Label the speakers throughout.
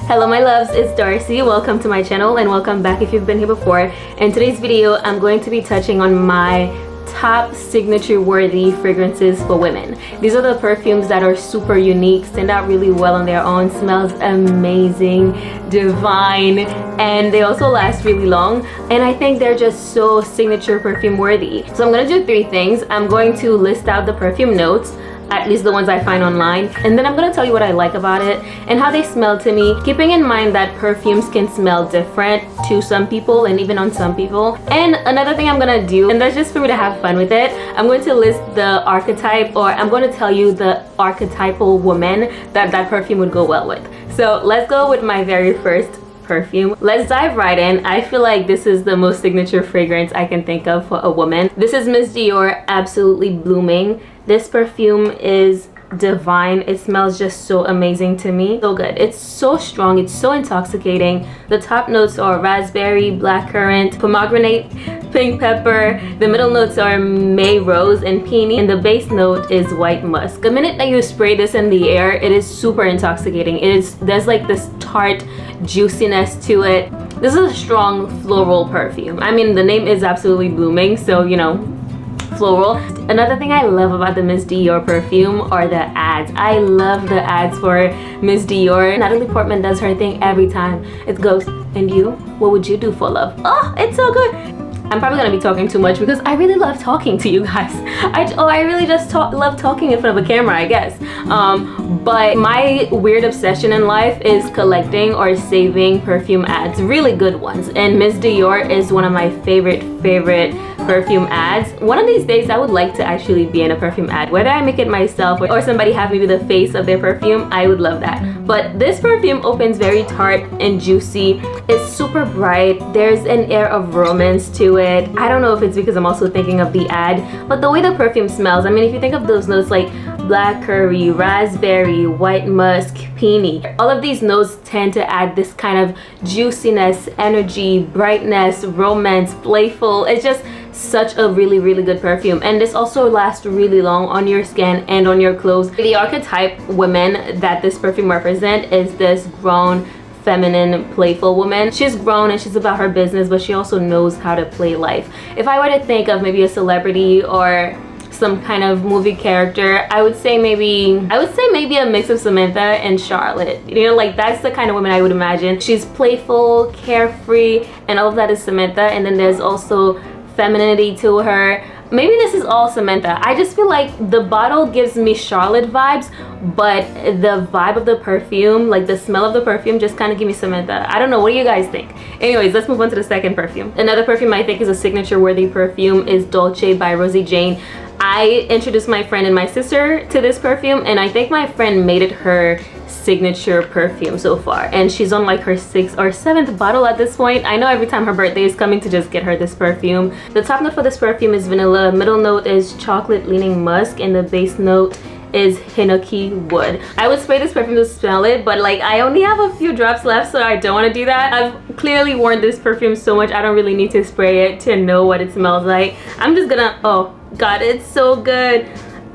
Speaker 1: Hello my loves, it's Darcy. Welcome to my channel and welcome back if you've been here before. In today's video, I'm going to be touching on my top signature worthy fragrances for women. These are the perfumes that are super unique, stand out really well on their own, smells amazing, divine, and they also last really long. And I think they're just so signature perfume worthy. So I'm gonna do three things. I'm going to list out the perfume notes, at least the ones I find online, and then I'm gonna tell you what I like about it and how they smell to me, keeping in mind that perfumes can smell different to some people and even on some people. And another thing I'm gonna do, and that's just for me to have fun with it, I'm going to list the archetype, or I'm going to tell you the archetypal woman that that perfume would go well with. So let's go with my very first perfume. Let's dive right in. I feel like this is the most signature fragrance I can think of for a woman. This is Miss Dior Absolutely Blooming. This perfume is divine. It smells just so amazing to me. So good. It's so strong. It's so intoxicating. The top notes are raspberry, blackcurrant, pomegranate, pink pepper. The middle notes are May rose and peony, and the base note is white musk. The minute that you spray this in the air, it is super intoxicating. There's like this tart juiciness to it. This is a strong floral perfume. I mean, the name is Absolutely Blooming, so you know, floral. Another thing I love about the Miss Dior perfume are the ads. I love the ads for Miss Dior. Natalie Portman does her thing every time. It goes, and you, what would you do for love? Oh, it's so good. I'm probably gonna be talking too much because I really love talking to you guys. I really just love talking in front of a camera, I guess. But my weird obsession in life is collecting or saving perfume ads, really good ones. And Miss Dior is one of my favorite perfume ads. One of these days I would like to actually be in a perfume ad, whether I make it myself or somebody have me be the face of their perfume. I would love that. But this perfume opens very tart and juicy. It's super bright. There's an air of romance to it. I don't know if it's because I'm also thinking of the ad, but the way the perfume smells, I mean, if you think of those notes like black curry, raspberry, white musk, peony, all of these notes tend to add this kind of juiciness, energy, brightness, romance, playful. It's just such a really good perfume, and this also lasts really long on your skin and on your clothes. The archetype women that this perfume represent is this grown, feminine, playful woman. She's grown and she's about her business, but she also knows how to play life. If I were to think of maybe a celebrity or some kind of movie character, I would say maybe a mix of Samantha and Charlotte. You know, like that's the kind of woman I would imagine. She's playful, carefree, and all of that is Samantha, and then there's also femininity to her. Maybe this is all Samantha. I just feel like the bottle gives me Charlotte vibes, but the vibe of the perfume, like the smell of the perfume, just kind of give me Samantha. I don't know, what do you guys think? Anyways, let's move on to the second perfume. Another perfume I think is a signature worthy perfume is Dolce by Rosie Jane. I introduced my friend and my sister to this perfume, and I think my friend made it her signature perfume so far, and she's on like her 6th or 7th bottle at this point. I know every time her birthday is coming to just get her this perfume. The top note for this perfume is vanilla, middle note is chocolate leaning musk, and the base note is hinoki wood. I would spray this perfume to smell it, but like I only have a few drops left, so I don't want to do that. I've clearly worn this perfume so much I don't really need to spray it to know what it smells like. I'm just gonna, oh god, it's so good.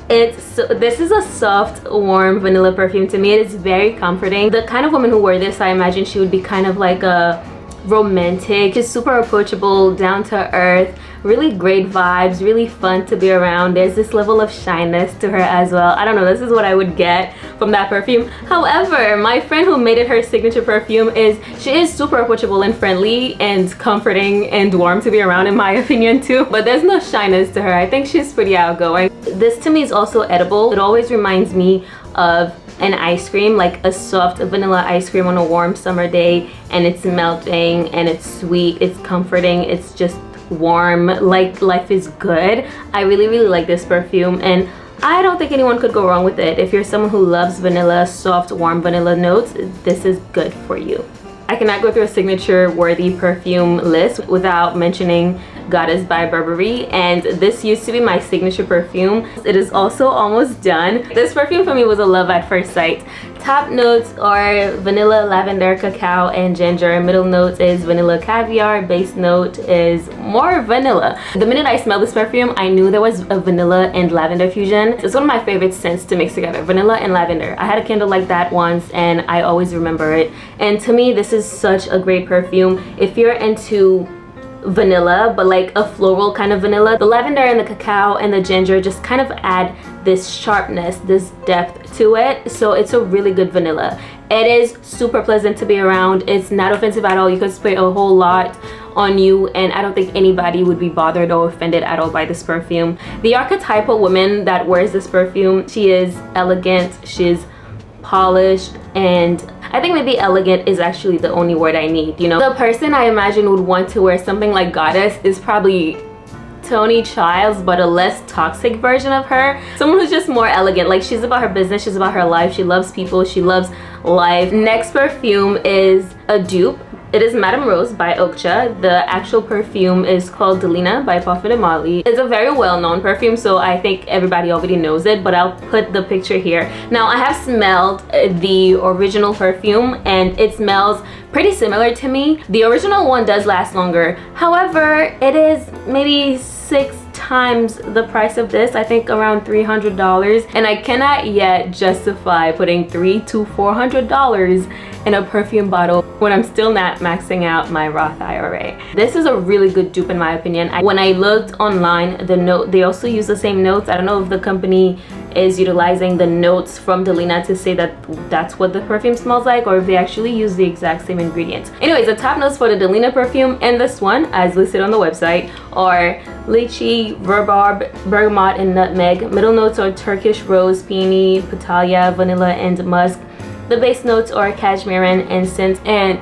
Speaker 1: This is a soft, warm vanilla perfume to me. It is very comforting. The kind of woman who wore this, I imagine she would be kind of like a romantic, just super approachable, down to earth, really great vibes, really fun to be around. There's this level of shyness to her as well. I don't know, this is what I would get from that perfume. However, my friend who made it her signature perfume she is super approachable and friendly and comforting and warm to be around, in my opinion too, but there's no shyness to her. I think she's pretty outgoing. This to me is also edible. It always reminds me of an ice cream, like a soft vanilla ice cream on a warm summer day, and it's melting and it's sweet, it's comforting, it's just warm, like life is good. I really like this perfume, and I don't think anyone could go wrong with it. If you're someone who loves vanilla, soft, warm vanilla notes, this is good for you. I cannot go through a signature worthy perfume list without mentioning Goddess by Burberry, and this used to be my signature perfume. It is also almost done. This perfume for me was a love at first sight. Top notes are vanilla, lavender, cacao, and ginger. Middle note is vanilla caviar. Base note is more vanilla. The minute I smelled this perfume, I knew there was a vanilla and lavender fusion. It's one of my favorite scents to mix together, vanilla and lavender. I had a candle like that once and I always remember it. And to me, this is such a great perfume. If you're into vanilla, but like a floral kind of vanilla, the lavender and the cacao and the ginger just kind of add this sharpness, this depth to it. So it's a really good vanilla. It is super pleasant to be around. It's not offensive at all. You can spray a whole lot on you and I don't think anybody would be bothered or offended at all by this perfume. The archetypal woman that wears this perfume, she is elegant, she's polished, and I think maybe elegant is actually the only word I need, you know. The person I imagine would want to wear something like Goddess is probably Tony Childs, but a less toxic version of her. Someone who's just more elegant. Like, she's about her business, she's about her life, she loves people, she loves life. Next perfume is a dupe. It is Madame Rose by Okja. The actual perfume is called Delina by Parfum de Marly. It's a very well-known perfume, so I think everybody already knows it, but I'll put the picture here. Now, I have smelled the original perfume and it smells pretty similar to me. The original one does last longer. However, it is maybe 6 times the price of this. I think around $300, and I cannot yet justify putting $300 to $400 in a perfume bottle when I'm still not maxing out my Roth IRA. This is a really good dupe in my opinion. When I looked online, they also use the same notes. I don't know if the company is utilizing the notes from Delina to say that that's what the perfume smells like, or if they actually use the exact same ingredients. Anyways, the top notes for the Delina perfume and this one, as listed on the website, are lychee, rhubarb, bergamot, and nutmeg. Middle notes are Turkish rose, peony, petalia, vanilla, and musk. The base notes are cashmere, incense, and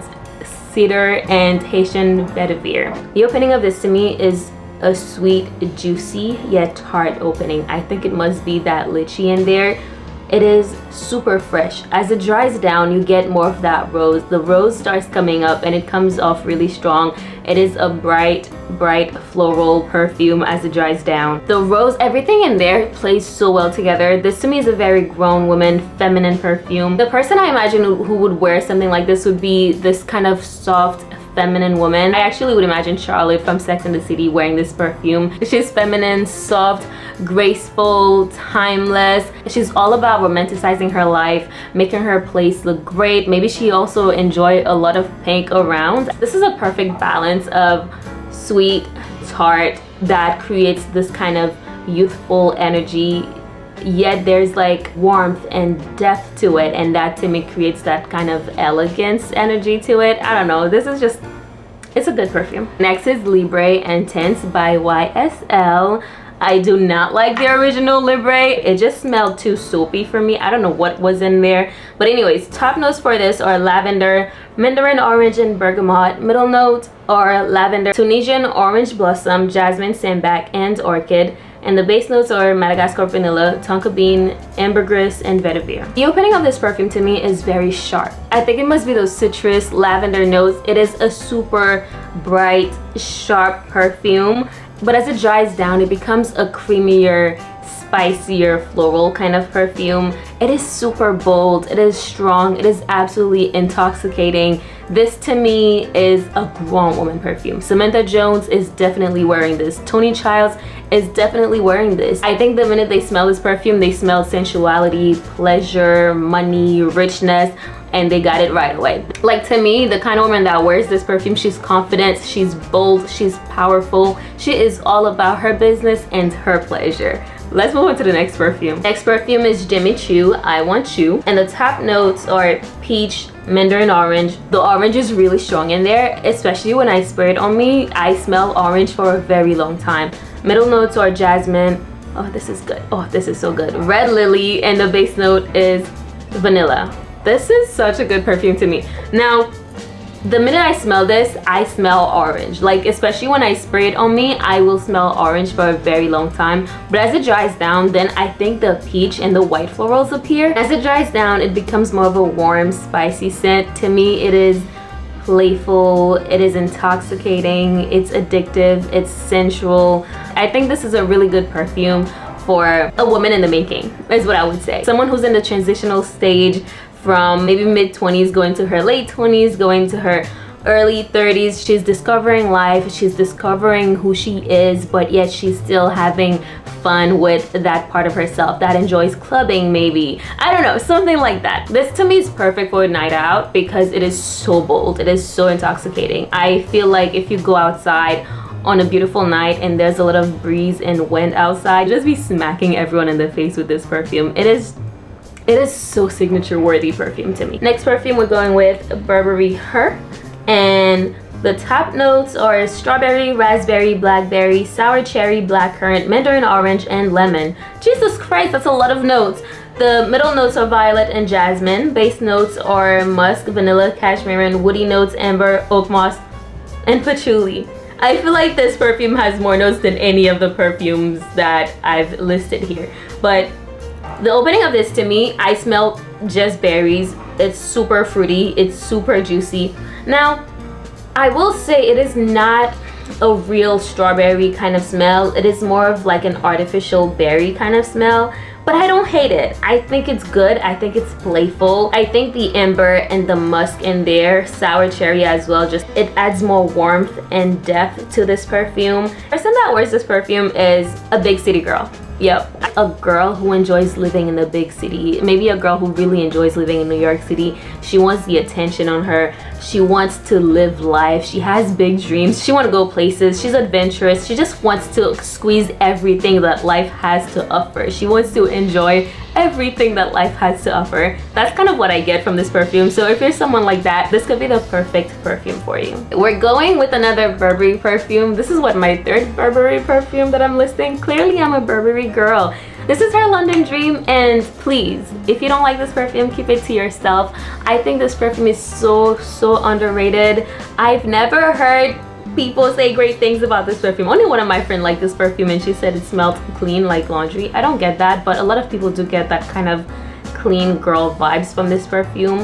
Speaker 1: cedar, and Haitian vetiver. The opening of this to me is a sweet, juicy, yet tart opening. I think it must be that lychee in there. It is super fresh. As it dries down, you get more of that rose. The rose starts coming up and it comes off really strong. It is a bright floral perfume as it dries down. The rose, everything in there plays so well together. This to me is a very grown woman, feminine perfume. The person I imagine who would wear something like this would be this kind of soft, feminine woman. I actually would imagine Charlotte from Sex and the City wearing this perfume. She's feminine, soft, graceful, timeless. She's all about romanticizing her life, making her place look great. Maybe she also enjoyed a lot of pink around. This is a perfect balance of sweet, tart that creates this kind of youthful energy, yet there's like warmth and depth to it, and that to me creates that kind of elegance energy to it. I don't know, this is just, it's a good perfume. Next is Libre Intense by YSL. I do not like the original Libre. It just smelled too soapy for me. I don't know what was in there, but anyways, top notes for this are lavender, mandarin orange, and bergamot. Middle notes are lavender, Tunisian orange blossom, jasmine, sambac, and orchid. And the base notes are Madagascar vanilla, tonka bean, ambergris, and vetiver. The opening of this perfume to me is very sharp. I think it must be those citrus lavender notes. It is a super bright, sharp perfume, but as it dries down, it becomes a creamier, spicier, floral kind of perfume. It is super bold, it is strong, it is absolutely intoxicating. This to me is a grown woman perfume. Samantha Jones is definitely wearing this. Tony Childs is definitely wearing this. I think the minute they smell this perfume, they smell sensuality, pleasure, money, richness, and they got it right away. Like, to me, the kind of woman that wears this perfume, she's confident, she's bold, she's powerful. She is all about her business and her pleasure. Let's move on to the next perfume. Next perfume is Jimmy Choo, I Want You. And the top notes are peach, mandarin orange. The orange is really strong in there, especially when I spray it on me. I smell orange for a very long time. Middle notes are jasmine. Oh, this is good. Oh, this is so good. Red lily, and the base note is vanilla. This is such a good perfume to me. Now, the minute I smell this, I smell orange. Like, especially when I spray it on me, I will smell orange for a very long time. But as it dries down, then I think the peach and the white florals appear. As it dries down, it becomes more of a warm, spicy scent. To me, it is playful, it is intoxicating, it's addictive, it's sensual. I think this is a really good perfume for a woman in the making, is what I would say. Someone who's in the transitional stage from maybe mid-20s going to her late 20s, going to her early 30s. She's discovering life, she's discovering who she is, but yet she's still having fun with that part of herself that enjoys clubbing, maybe. I don't know, something like that. This to me is perfect for a night out because it is so bold, it is so intoxicating. I feel like if you go outside on a beautiful night and there's a little breeze and wind outside, just be smacking everyone in the face with this perfume. It is so signature worthy perfume to me. Next perfume we're going with Burberry Her, and the top notes are strawberry, raspberry, blackberry, sour cherry, blackcurrant, mandarin orange, and lemon. Jesus Christ, that's a lot of notes. The middle notes are violet and jasmine. Base notes are musk, vanilla, cashmere, and woody notes, amber, oak moss, and patchouli. I feel like this perfume has more notes than any of the perfumes that I've listed here. But the opening of this, to me, I smell just berries. It's super fruity, it's super juicy. Now, I will say it is not a real strawberry kind of smell. It is more of like an artificial berry kind of smell, but I don't hate it. I think it's good. I think it's playful. I think the amber and the musk in there, sour cherry as well, just it adds more warmth and depth to this perfume. The person that wears this perfume is a big city girl. Yep, a girl who enjoys living in a big city. Maybe a girl who really enjoys living in New York City. She wants the attention on her. She wants to live life. She has big dreams. She wants to go places. She's adventurous. She just wants to squeeze everything that life has to offer. She wants to enjoy everything that life has to offer. That's kind of what I get from this perfume. So if you're someone like that, this could be the perfect perfume for you. We're going with another Burberry perfume. This is what, my third Burberry perfume that I'm listing. Clearly I'm a Burberry girl. This is her London Dream, and please, if you don't like this perfume, keep it to yourself. I think this perfume is so underrated. I've never heard people say great things about this perfume. Only one of my friends liked this perfume and she said it smelled clean like laundry. I don't get that, but a lot of people do get that kind of clean girl vibes from this perfume,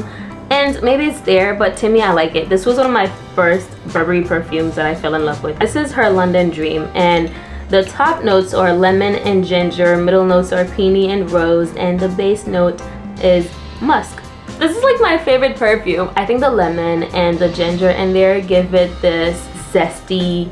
Speaker 1: and maybe it's there, but to me I like it. This was one of my first Burberry perfumes that I fell in love with. This is her London Dream, and the top notes are lemon and ginger, middle notes are peony and rose, and the base note is musk. This is like my favorite perfume. I think the lemon and the ginger in there give it this zesty,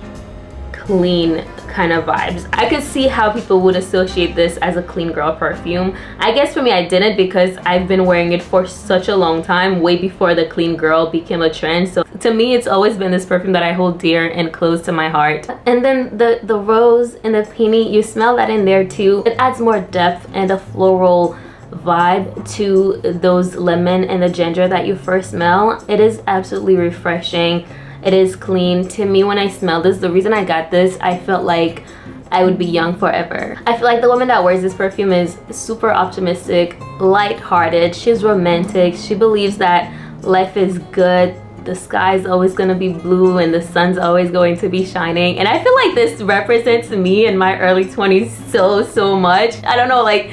Speaker 1: clean kind of vibes. I could see how people would associate this as a clean girl perfume. I guess for me I didn't, because I've been wearing it for such a long time, way before the clean girl became a trend. So to me it's always been this perfume that I hold dear and close to my heart. And then the rose and the peony, you smell that in there too. It adds more depth and a floral vibe to those lemon and the ginger that you first smell. It is absolutely refreshing. It is clean. To me, when I smell this, the reason I got this, I felt like I would be young forever. I feel like the woman that wears this perfume is super optimistic, light-hearted. She's romantic. She believes that life is good. The sky is always going to be blue and the sun's always going to be shining. And I feel like this represents me in my early 20s so much. I don't know, like,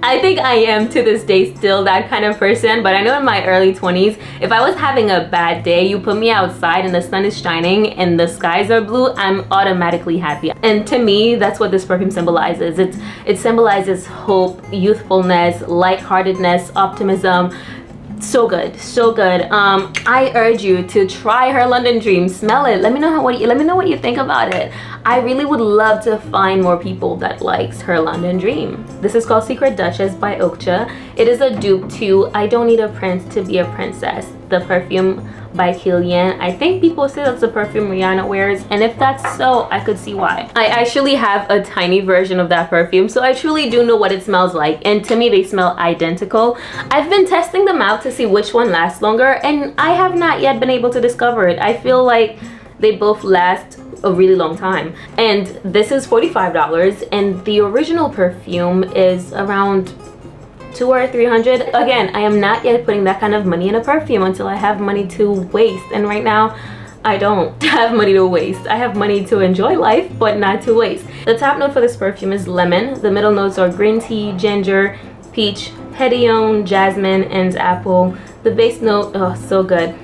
Speaker 1: I think I am to this day still that kind of person, but I know in my early 20s, if I was having a bad day, you put me outside and the sun is shining and the skies are blue, I'm automatically happy. And to me, that's what this perfume symbolizes. It symbolizes hope, youthfulness, lightheartedness, optimism. So good, so good. I urge you to try her London Dream. Smell it. Let me know what you think about it. I really would love to find more people that likes her London Dream. This is called Secret Duchess by Okja. It is a dupe to I Don't Need a Prince to Be a Princess, the perfume by Kilian. I think people say that's the perfume Rihanna wears, and if that's so, I could see why. I actually have a tiny version of that perfume, so I truly do know what it smells like, and to me they smell identical. I've been testing them out to see which one lasts longer, and I have not yet been able to discover it. I feel like they both last a really long time, and this is $45 and the original perfume is around $200 or $300. Again, I am not yet putting that kind of money in a perfume until I have money to waste, and right now I don't have money to waste. I have money to enjoy life, but not to waste. The top note for this perfume is lemon. The middle notes are green tea, ginger, peach, hedione, jasmine, and apple. The base note, oh, so good.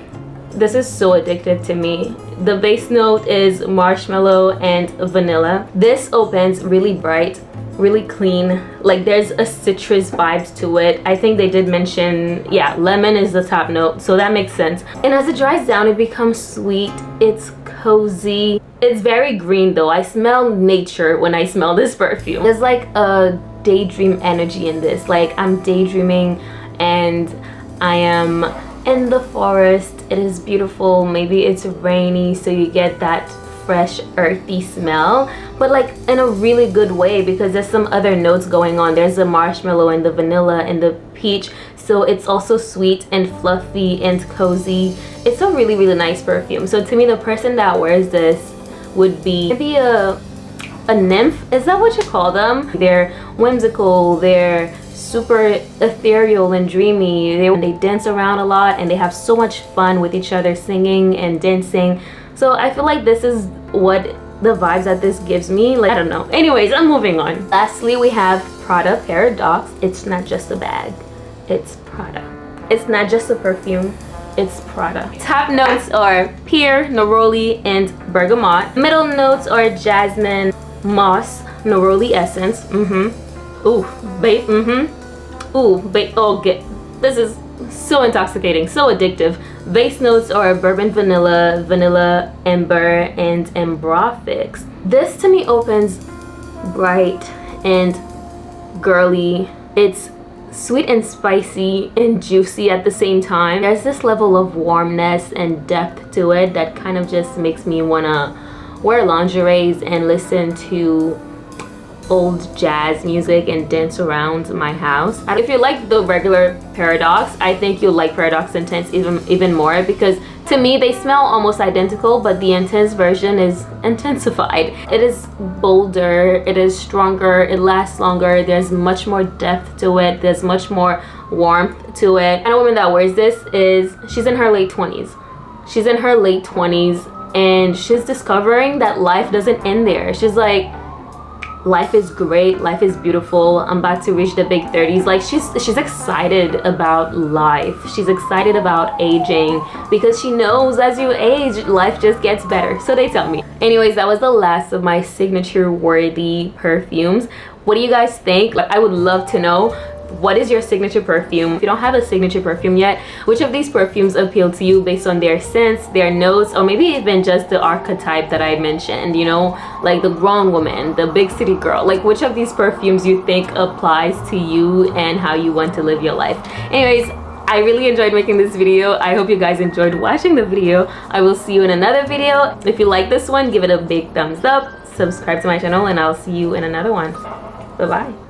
Speaker 1: This is so addictive to me. The base note is marshmallow and vanilla. This opens really bright, really clean. Like there's a citrus vibes to it. I think they did mention, yeah, lemon is the top note, so that makes sense. And as it dries down, it becomes sweet. It's cozy. It's very green though. I smell nature when I smell this perfume. There's like a daydream energy in this. Like I'm daydreaming and I am in the forest. It is beautiful. Maybe it's rainy, so you get that fresh earthy smell, but like in a really good way, because there's some other notes going on. There's the marshmallow and the vanilla and the peach, so it's also sweet and fluffy and cozy. It's a really, really nice perfume. So to me, the person that wears this would be maybe a nymph. Is that what you call them? They're whimsical, they're super ethereal and dreamy. They dance around a lot and they have so much fun with each other, singing and dancing. So I feel like this is what the vibes that this gives me. Like, I don't know. Anyways, I'm moving on. Lastly, we have Prada Paradox. It's not just a bag, it's Prada. It's not just a perfume, it's Prada. Top notes are pear, neroli, and bergamot. Middle notes are jasmine, moss, neroli essence. Ooh, babe. Ooh, babe. Oh, this is so intoxicating, so addictive. Base notes are bourbon vanilla, vanilla amber, and ambrofix. This to me opens bright and girly. It's sweet and spicy and juicy at the same time. There's this level of warmness and depth to it that kind of just makes me wanna wear lingeries and listen to old jazz music and dance around my house. If you like the regular Paradox, I think you'll like Paradox Intense even more, because to me they smell almost identical, but the Intense version is intensified. It is bolder, it is stronger, it lasts longer, there's much more depth to it, there's much more warmth to it. And a woman that wears this she's in her late 20s. She's in her late 20s and she's discovering that life doesn't end there. She's like, life is great, life is beautiful, I'm about to reach the big 30s. Like she's excited about life, she's excited about aging, because she knows as you age, life just gets better, so they tell me. Anyways, that was the last of my signature worthy perfumes. What do you guys think? Like, I would love to know, what is your signature perfume? If you don't have a signature perfume yet, which of these perfumes appeal to you based on their scents, their notes, or maybe even just the archetype that I mentioned, you know, like the grown woman, the big city girl. Like, which of these perfumes you think applies to you and how you want to live your life? Anyways, I really enjoyed making this video. I hope you guys enjoyed watching the video. I will see you in another video. If you like this one, give it a big thumbs up, subscribe to my channel, and I'll see you in another one. Bye bye.